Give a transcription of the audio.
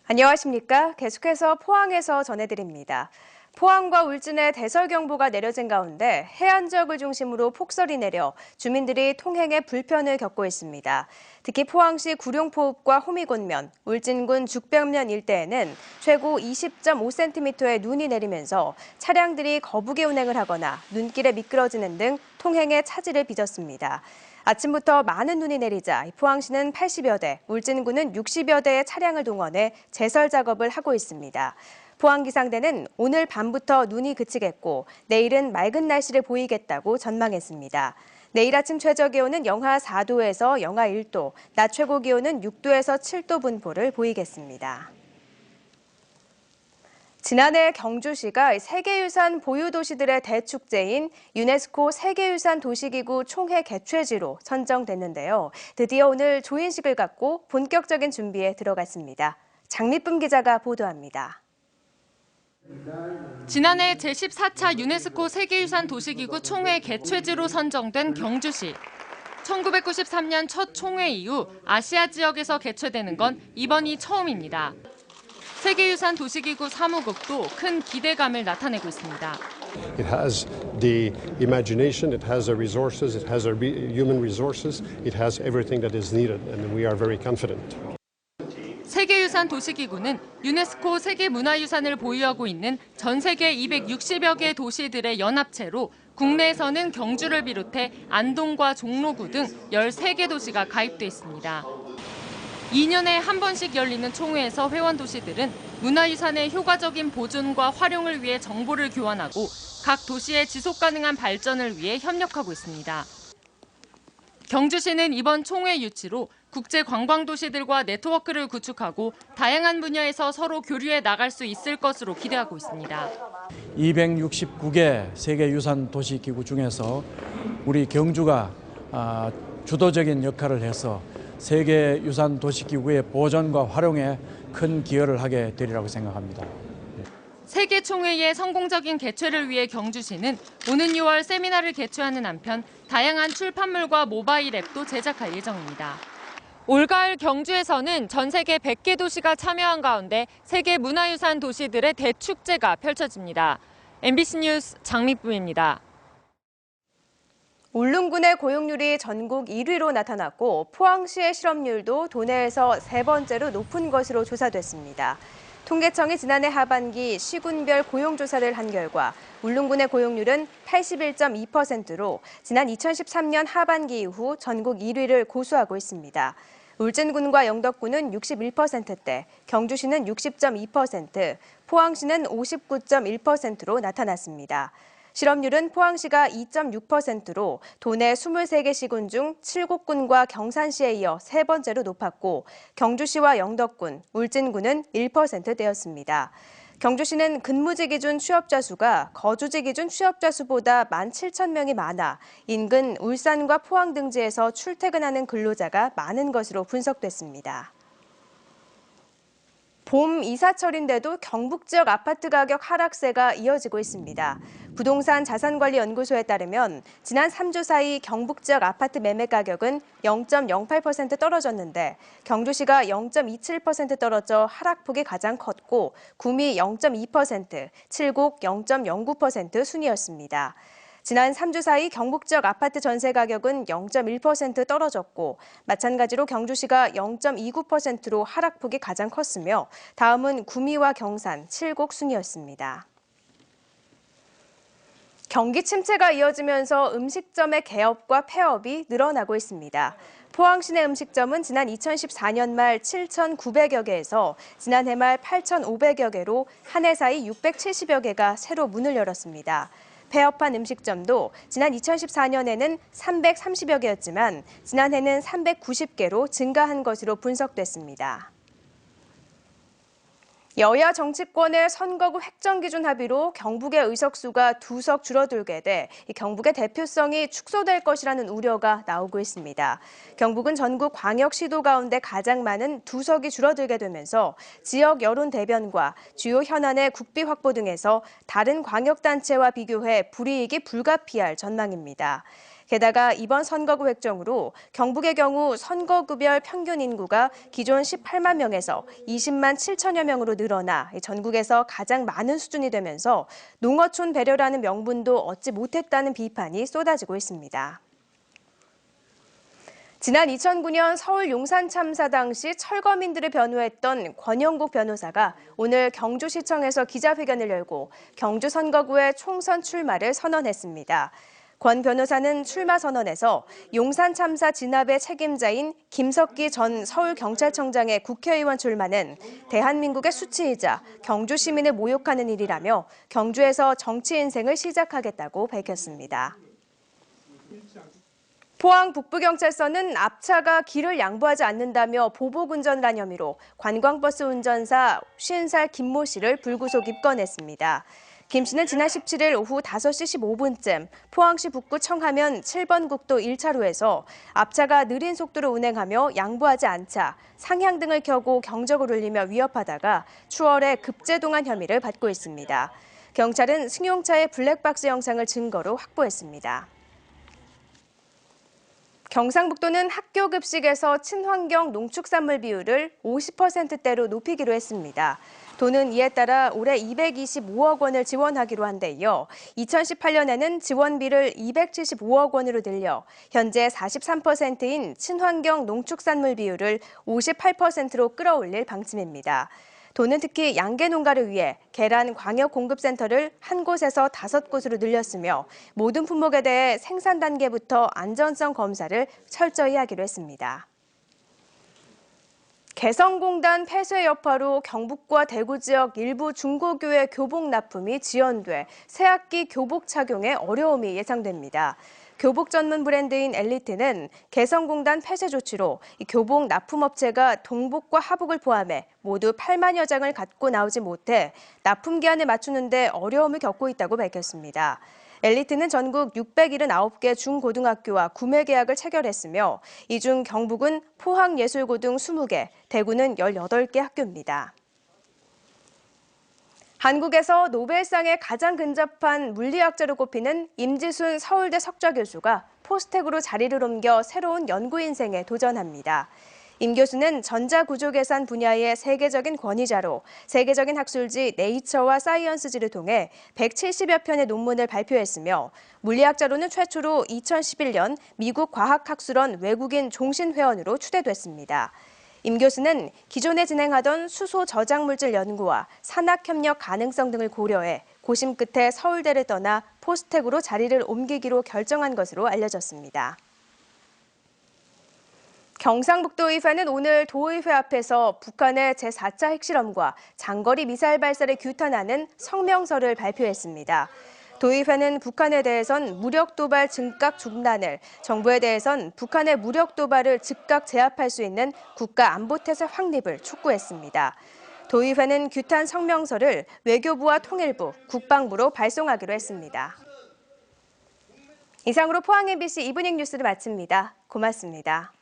안녕하십니까? 계속해서 포항에서 전해드립니다. 포항과 울진에 대설경보가 내려진 가운데 해안 지역을 중심으로 폭설이 내려 주민들이 통행에 불편을 겪고 있습니다. 특히 포항시 구룡포읍과 호미곶면, 울진군 죽벽면 일대에는 최고 20.5cm의 눈이 내리면서 차량들이 거북이 운행을 하거나 눈길에 미끄러지는 등 통행에 차질을 빚었습니다. 아침부터 많은 눈이 내리자 포항시는 80여 대, 울진군은 60여 대의 차량을 동원해 제설 작업을 하고 있습니다. 포항기상대는 오늘 밤부터 눈이 그치겠고 내일은 맑은 날씨를 보이겠다고 전망했습니다. 내일 아침 최저기온은 영하 4도에서 영하 1도, 낮 최고기온은 6도에서 7도 분포를 보이겠습니다. 지난해 경주시가 세계유산 보유도시들의 대축제인 유네스코 세계유산 도시기구 총회 개최지로 선정됐는데요. 드디어 오늘 조인식을 갖고 본격적인 준비에 들어갔습니다. 장미쁨 기자가 보도합니다. 지난해 제14차 유네스코 세계유산 도시기구 총회 개최지로 선정된 경주시. 1993년 첫 총회 이후 아시아 지역에서 개최되는 건 이번이 처음입니다. 세계유산 도시기구 사무국도 큰 기대감을 나타내고 있습니다. It has the imagination, it has the resources, it has the human resources, it has everything that is needed, and we are very confident. 세계유산 도시기구는 유네스코 세계문화유산을 보유하고 있는 전 세계 260여 개 도시들의 연합체로 국내에서는 경주를 비롯해 안동과 종로구 등 13개 도시가 가입돼 있습니다. 2년에 한 번씩 열리는 총회에서 회원 도시들은 문화유산의 효과적인 보존과 활용을 위해 정보를 교환하고 각 도시의 지속가능한 발전을 위해 협력하고 있습니다. 경주시는 이번 총회 유치로 국제 관광도시들과 네트워크를 구축하고 다양한 분야에서 서로 교류해 나갈 수 있을 것으로 기대하고 있습니다. 269개 세계유산 도시기구 중에서 우리 경주가 주도적인 역할을 해서 세계유산 도시기구의 보존과 활용에 큰 기여를 하게 되리라고 생각합니다. 세계 총회의 성공적인 개최를 위해 경주시는 오는 6월 세미나를 개최하는 한편 다양한 출판물과 모바일 앱도 제작할 예정입니다. 올가을 경주에서는 전 세계 100개 도시가 참여한 가운데 세계 문화유산 도시들의 대축제가 펼쳐집니다. MBC 뉴스 장미쁨입니다. 울릉군의 고용률이 전국 1위로 나타났고 포항시의 실업률도 도내에서 세 번째로 높은 것으로 조사됐습니다. 통계청이 지난해 하반기 시군별 고용조사를 한 결과 울릉군의 고용률은 81.2%로 지난 2013년 하반기 이후 전국 1위를 고수하고 있습니다. 울진군과 영덕군은 61%대, 경주시는 60.2%, 포항시는 59.1%로 나타났습니다. 실업률은 포항시가 2.6%로 도내 23개 시군 중 칠곡군과 경산시에 이어 세 번째로 높았고 경주시와 영덕군, 울진군은 1%대였습니다. 경주시는 근무지 기준 취업자 수가 거주지 기준 취업자 수보다 17,000명이 많아 인근 울산과 포항 등지에서 출퇴근하는 근로자가 많은 것으로 분석됐습니다. 봄 이사철인데도 경북 지역 아파트 가격 하락세가 이어지고 있습니다. 부동산 자산관리연구소에 따르면 지난 3주 사이 경북 지역 아파트 매매 가격은 0.08% 떨어졌는데 경주시가 0.27% 떨어져 하락폭이 가장 컸고 구미 0.2%, 칠곡 0.09% 순이었습니다. 지난 3주 사이 경북 지역 아파트 전세 가격은 0.1% 떨어졌고 마찬가지로 경주시가 0.29%로 하락폭이 가장 컸으며 다음은 구미와 경산, 칠곡 순이었습니다. 경기 침체가 이어지면서 음식점의 개업과 폐업이 늘어나고 있습니다. 포항시 내 음식점은 지난 2014년 말 7,900여 개에서 지난해 말 8,500여 개로 한 해 사이 670여 개가 새로 문을 열었습니다. 폐업한 음식점도 지난 2014년에는 330여 개였지만 지난해는 390개로 증가한 것으로 분석됐습니다. 여야 정치권의 선거구 획정 기준 합의로 경북의 의석수가 2석 줄어들게 돼 경북의 대표성이 축소될 것이라는 우려가 나오고 있습니다. 경북은 전국 광역시도 가운데 가장 많은 2석이 줄어들게 되면서 지역 여론 대변과 주요 현안의 국비 확보 등에서 다른 광역단체와 비교해 불이익이 불가피할 전망입니다. 게다가 이번 선거구 획정으로 경북의 경우 선거구별 평균 인구가 기존 18만 명에서 20만 7천여 명으로 늘어나 전국에서 가장 많은 수준이 되면서 농어촌 배려라는 명분도 얻지 못했다는 비판이 쏟아지고 있습니다. 지난 2009년 서울 용산 참사 당시 철거민들을 변호했던 권영국 변호사가 오늘 경주시청에서 기자회견을 열고 경주 선거구의 총선 출마를 선언했습니다. 권 변호사는 출마 선언에서 용산 참사 진압의 책임자인 김석기 전 서울경찰청장의 국회의원 출마는 대한민국의 수치이자 경주 시민을 모욕하는 일이라며 경주에서 정치 인생을 시작하겠다고 밝혔습니다. 포항 북부경찰서는 앞차가 길을 양보하지 않는다며 보복 운전을 한 혐의로 관광버스 운전사 50살 김모 씨를 불구속 입건했습니다. 김 씨는 지난 17일 오후 5시 15분쯤 포항시 북구 청하면 7번 국도 1차로에서 앞차가 느린 속도로 운행하며 양보하지 않자 상향등을 켜고 경적을 울리며 위협하다가 추월해 급제동한 혐의를 받고 있습니다. 경찰은 승용차의 블랙박스 영상을 증거로 확보했습니다. 경상북도는 학교 급식에서 친환경 농축산물 비율을 50%대로 높이기로 했습니다. 도는 이에 따라 올해 225억 원을 지원하기로 한 데 이어 2018년에는 지원비를 275억 원으로 늘려 현재 43%인 친환경 농축산물 비율을 58%로 끌어올릴 방침입니다. 도는 특히 양계 농가를 위해 계란 광역 공급센터를 한 곳에서 5곳으로 늘렸으며 모든 품목에 대해 생산 단계부터 안전성 검사를 철저히 하기로 했습니다. 개성공단 폐쇄 여파로 경북과 대구 지역 일부 중고교회 교복 납품이 지연돼 새학기 교복 착용에 어려움이 예상됩니다. 교복 전문 브랜드인 엘리트는 개성공단 폐쇄 조치로 교복 납품업체가 동복과 하복을 포함해 모두 8만여 장을 갖고 나오지 못해 납품 기한을 맞추는 데 어려움을 겪고 있다고 밝혔습니다. 엘리트는 전국 679개 중고등학교와 구매 계약을 체결했으며 이 중 경북은 포항예술고등 20개, 대구는 18개 학교입니다. 한국에서 노벨상에 가장 근접한 물리학자로 꼽히는 임지순 서울대 석좌 교수가 포스텍으로 자리를 옮겨 새로운 연구 인생에 도전합니다. 임 교수는 전자구조계산 분야의 세계적인 권위자로 세계적인 학술지 네이처와 사이언스지를 통해 170여 편의 논문을 발표했으며 물리학자로는 최초로 2011년 미국 과학학술원 외국인 종신회원으로 추대됐습니다. 임 교수는 기존에 진행하던 수소 저장물질 연구와 산학협력 가능성 등을 고려해 고심 끝에 서울대를 떠나 포스텍으로 자리를 옮기기로 결정한 것으로 알려졌습니다. 경상북도의회는 오늘 도의회 앞에서 북한의 제4차 핵실험과 장거리 미사일 발사를 규탄하는 성명서를 발표했습니다. 도의회는 북한에 대해선 무력 도발 즉각 중단을, 정부에 대해선 북한의 무력 도발을 즉각 제압할 수 있는 국가 안보 태세 확립을 촉구했습니다. 도의회는 규탄 성명서를 외교부와 통일부, 국방부로 발송하기로 했습니다. 이상으로 포항 MBC 이브닝 뉴스를 마칩니다. 고맙습니다.